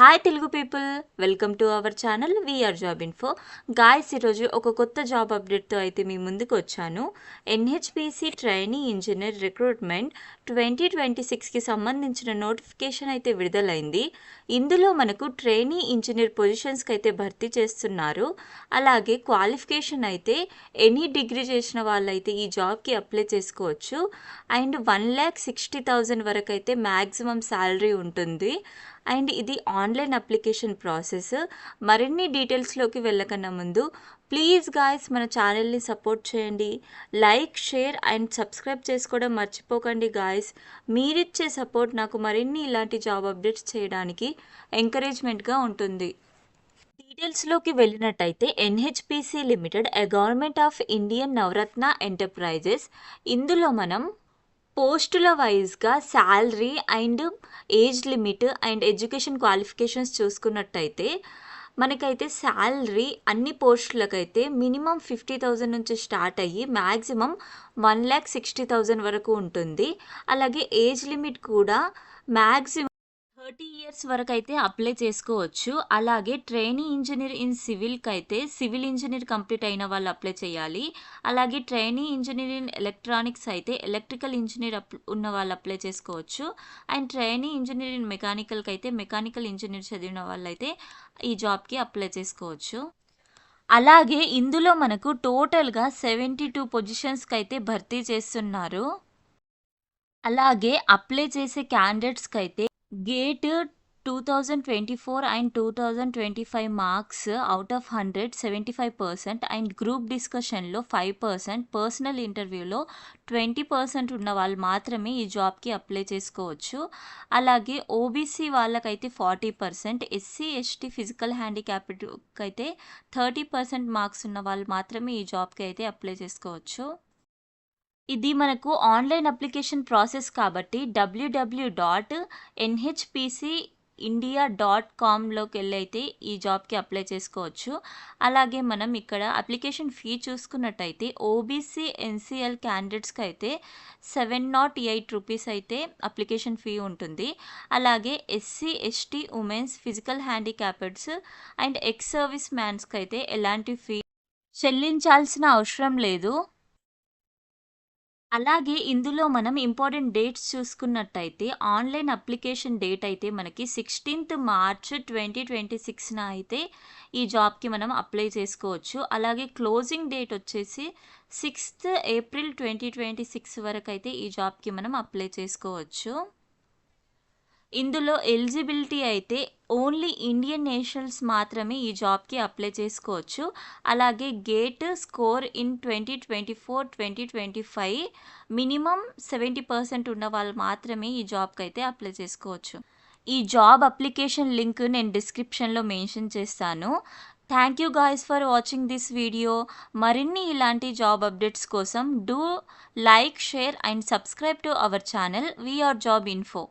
Hi Telugu people, welcome to our channel VR job info. Guys, ఈరోజు ఒక కొత్త job అప్డేట్తో అయితే మీ ముందుకు వచ్చాను. ఎన్హెచ్పిసి ట్రైనీ ఇంజనీర్ రిక్రూట్మెంట్ 2026కి సంబంధించిన నోటిఫికేషన్ అయితే విడుదలైంది. ఇందులో మనకు ట్రైనీ ఇంజనీర్ పొజిషన్స్కి అయితే భర్తీ చేస్తున్నారు. అలాగే క్వాలిఫికేషన్ అయితే ఎనీ డిగ్రీ చేసిన వాళ్ళైతే ఈ జాబ్కి అప్లై చేసుకోవచ్చు. అండ్ 1,60,000 వరకు అయితే మ్యాక్సిమం శాలరీ ఉంటుంది. అండ్ ఇది ఆన్లైన్ అప్లికేషన్ ప్రాసెస్. మరిన్ని డీటెయిల్స్లోకి వెళ్ళకన్నా ముందు ప్లీజ్ గాయస్ మన ఛానల్ని సపోర్ట్ చేయండి. లైక్, షేర్ అండ్ సబ్స్క్రైబ్ చేసుకోవడం మర్చిపోకండి గాయస్. మీరిచ్చే సపోర్ట్ నాకు మరిన్ని ఇలాంటి జాబ్ అప్డేట్స్ చేయడానికి ఎంకరేజ్మెంట్గా ఉంటుంది. డీటెయిల్స్లోకి వెళ్ళినట్టయితే NHPC limited a government of Indian Navratna enterprises. ఇందులో మనం పోస్టుల వైజ్గా salary and age limit and education qualifications చూసుకున్నట్టయితే మనకైతే శాలరీ అన్ని పోస్టులకైతే మినిమం 50,000 నుంచి స్టార్ట్ అయ్యి మ్యాక్సిమం 1,60,000 వరకు ఉంటుంది. అలాగే ఏజ్ లిమిట్ కూడా మ్యాక్సిమం 30 ఇయర్స్ వరకు అయితే అప్లై చేసుకోవచ్చు. అలాగే ట్రైనీ ఇంజనీర్ ఇన్ సివిల్కి అయితే సివిల్ ఇంజనీర్ కంప్లీట్ అయిన వాళ్ళు అప్లై చేయాలి. అలాగే ట్రైనీ ఇంజనీర్ ఇన్ ఎలక్ట్రానిక్స్ అయితే ఎలక్ట్రికల్ ఇంజనీర్ ఉన్న వాళ్ళు అప్లై చేసుకోవచ్చు. అండ్ ట్రైనీ ఇంజనీర్ ఇన్ మెకానికల్కి అయితే మెకానికల్ ఇంజనీర్ చదివిన వాళ్ళు అయితే ఈ జాబ్కి అప్లై చేసుకోవచ్చు. అలాగే ఇందులో మనకు టోటల్గా 72 పొజిషన్స్కి అయితే భర్తీ చేస్తున్నారు. అలాగే అప్లై చేసే క్యాండిడేట్స్కి అయితే gate 2024 and 2025 marks out of 100 75% and group డిస్కషన్లో 5%, పర్సనల్ ఇంటర్వ్యూలో 20% ఉన్న వాళ్ళు మాత్రమే ఈ జాబ్కి అప్లై చేసుకోవచ్చు. అలాగే ఓబీసీ వాళ్ళకైతే 40%, ఎస్సీ ఎస్టీ ఫిజికల్ హ్యాండిక్యాప్డ్కి అయితే 30% మార్క్స్ ఉన్న వాళ్ళు మాత్రమే ఈ జాబ్కి అయితే అప్లై చేసుకోవచ్చు. ఇది మనకు ఆన్లైన్ అప్లికేషన్ ప్రాసెస్ కాబట్టి www.nhpcindia.com వెళ్ళి అయితే ఈ జాబ్కి అప్లై చేసుకోవచ్చు. అలాగే మనం ఇక్కడ అప్లికేషన్ ఫీ చూసుకున్నట్టయితే ఓబీసీ ఎన్సీఎల్ క్యాండిడేట్స్కి అయితే 708 రూపీస్ అయితే అప్లికేషన్ ఫీ ఉంటుంది. అలాగే SC ST women's physical handicappeds and ex service మ్యాన్స్కి అయితే ఎలాంటి ఫీ చెల్లించాల్సిన అవసరం లేదు. అలాగే ఇందులో మనం ఇంపార్టెంట్ డేట్స్ చూసుకున్నట్టయితే ఆన్లైన్ అప్లికేషన్ డేట్ అయితే మనకి 16th మార్చ్ 2026న అయితే ఈ జాబ్కి మనం అప్లై చేసుకోవచ్చు. అలాగే క్లోజింగ్ డేట్ వచ్చేసి 6th ఏప్రిల్ 2026 వరకు అయితే ఈ జాబ్కి మనం అప్లై చేసుకోవచ్చు. ఇందులో ఎలిజిబిలిటీ అయితే ఓన్లీ ఇండియన్ నేషనల్స్ మాత్రమే ఈ జాబ్కి అప్లై చేసుకోవచ్చు. అలాగే గేట్ స్కోర్ ఇన్ 2024-2025 మినిమం 70% ఉన్న వాళ్ళు మాత్రమే ఈ జాబ్కి అయితే అప్లై చేసుకోవచ్చు. ఈ జాబ్ అప్లికేషన్ లింక్ నేను డిస్క్రిప్షన్లో మెన్షన్ చేస్తాను. Thank you guys for watching this video. మరిన్ని ఇలాంటి జాబ్ అప్డేట్స్ కోసం do like, share and subscribe to our channel VR job info.